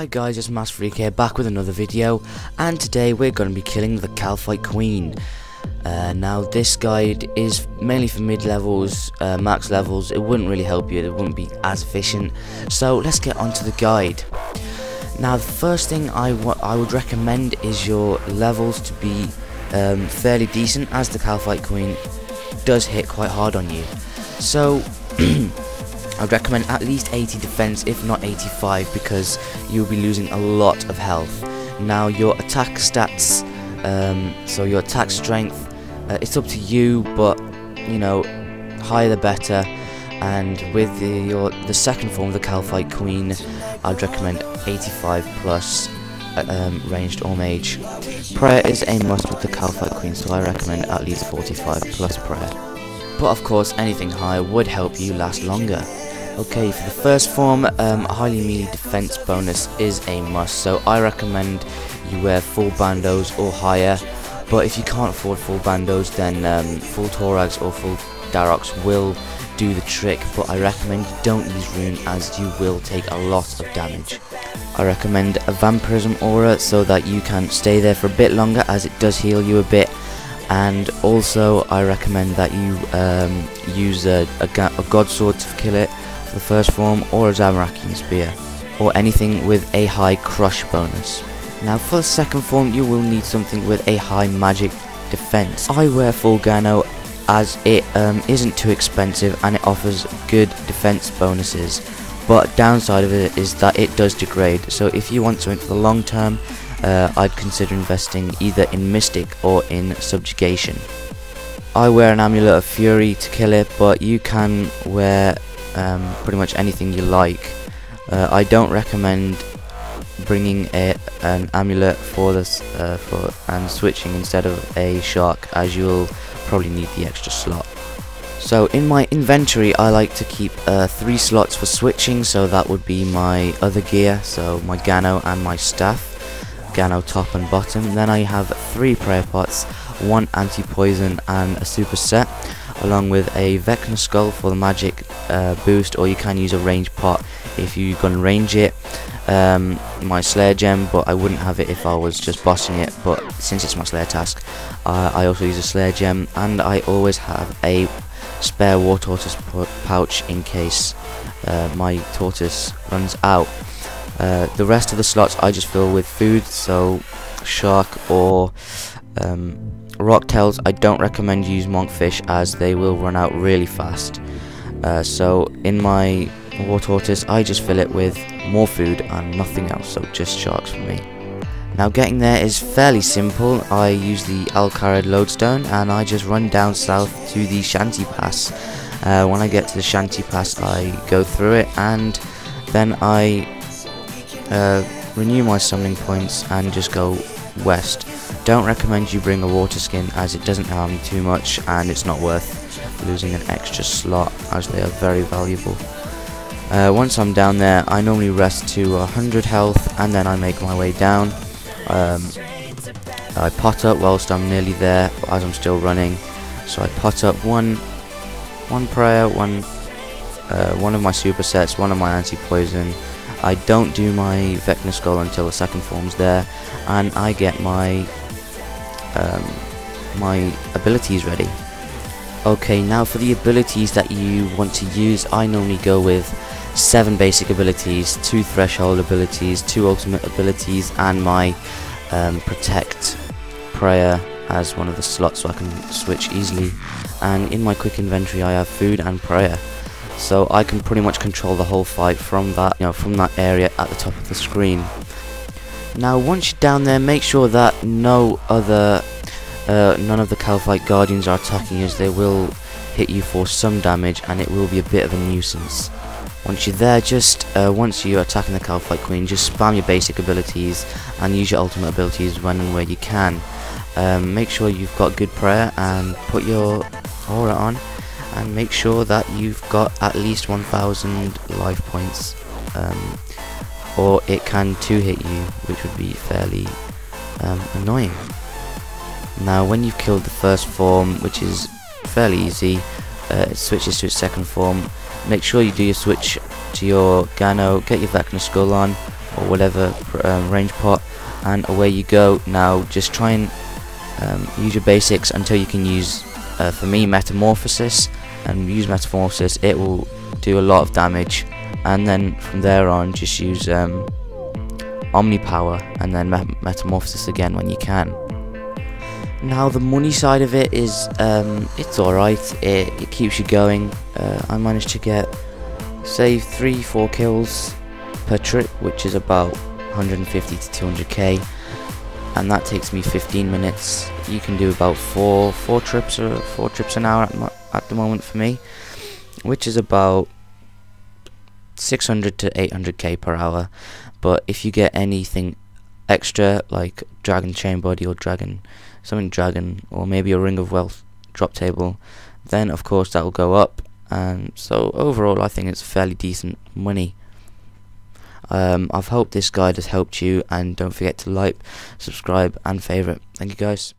Hi guys, it's MassFreak here, back with another video, and today we're going to be killing the Kalphite Queen. Now this guide is mainly for mid levels, max levels. It wouldn't really help you, it wouldn't be as efficient, so let's get onto the guide. Now the first thing I would recommend is your levels to be fairly decent, as the Kalphite Queen does hit quite hard on you. So I'd recommend at least 80 defense, if not 85, because you'll be losing a lot of health. Now your attack stats, so your attack strength, it's up to you, but you know, higher the better. And with the second form of the Kalphite Queen, I'd recommend 85 plus ranged or mage. Prayer is a must with the Kalphite Queen, so I recommend at least 45 plus prayer. But of course, anything higher would help you last longer. Okay, for the first form, highly melee defense bonus is a must, so I recommend you wear full bandos or higher. But if you can't afford full bandos, then full thorax or full darox will do the trick, but I recommend you don't use rune, as you will take a lot of damage. I recommend a vampirism aura so that you can stay there for a bit longer, as it does heal you a bit. And also I recommend that you use a god sword to kill it for the first form, or a Zamorakian spear, or anything with a high crush bonus. Now for the second form, you will need something with a high magic defense. I wear full Gano, as it isn't too expensive and it offers good defense bonuses, but downside of it is that it does degrade. So if you want something for the long term, I'd consider investing either in Mystic or in Subjugation. I wear an Amulet of Fury to kill it, but you can wear pretty much anything you like. I don't recommend bringing an amulet for this and switching instead of a shark, as you'll probably need the extra slot. So in my inventory, I like to keep 3 slots for switching, so that would be my other gear, so my Gano and my staff, Gano top and bottom. Then I have 3 prayer pots, 1 anti-poison and a superset, along with a Vecna skull for the magic boost, or you can use a range pot if you're going to range it. My Slayer gem, but I wouldn't have it if I was just bossing it, but since it's my Slayer task, I also use a Slayer gem, and I always have a spare war tortoise pouch in case my tortoise runs out. The rest of the slots I just fill with food, so shark or rocktails. I don't recommend you use monkfish, as they will run out really fast. So in my war tortoise, I just fill it with more food and nothing else, so just sharks for me. Now getting there is fairly simple. I use the Al-Kharid lodestone and I just run down south to the Shanty Pass. When I get to the Shanty Pass, I go through it, and then I renew my summoning points and just go west. Don't recommend you bring a water skin, as it doesn't harm you too much and it's not worth losing an extra slot, as they are very valuable. Once I'm down there, I normally rest to 100 health, and then I make my way down. I pot up whilst I'm nearly there, as I'm still running. So I pot up one prayer, one of my supersets, one of my anti-poison. I don't do my Vecna skull until the second form's there, and I get my my abilities ready. Okay, now for the abilities that you want to use, I normally go with 7 basic abilities, 2 threshold abilities, 2 ultimate abilities, and my protect prayer as one of the slots, so I can switch easily. And in my quick inventory, I have food and prayer, so I can pretty much control the whole fight from that, from that area at the top of the screen. Now once you're down there, make sure that none of the Kalphite Guardians are attacking you, as they will hit you for some damage and it will be a bit of a nuisance. Once you're there, just once you're attacking the Kalphite Queen, just spam your basic abilities and use your ultimate abilities when and where you can. Make sure you've got good prayer and put your aura on, and make sure that you've got at least 1000 life points, or it can 2-hit you, which would be fairly annoying. Now when you've killed the first form, which is fairly easy, it switches to its second form. Make sure you do your switch to your Gano, get your Vecna skull on, or whatever range pot, and away you go. Now just try and use your basics until you can use, for me, Metamorphosis, and use Metamorphosis. It will do a lot of damage, and then from there on just use Omni Power and then Metamorphosis again when you can. Now the money side of it is it's alright, it keeps you going. I managed to get, say, 3-4 kills per trip, which is about 150 to 200k, and that takes me 15 minutes. You can do about 4 trips an hour at the moment for me, which is about 600 to 800k per hour. But if you get anything extra like Dragon Chain Body or Dragon, or maybe a Ring of Wealth drop table, then of course that will go up. And so overall I think it's fairly decent money. I've hoped this guide has helped you, and don't forget to like, subscribe and favourite. Thank you guys.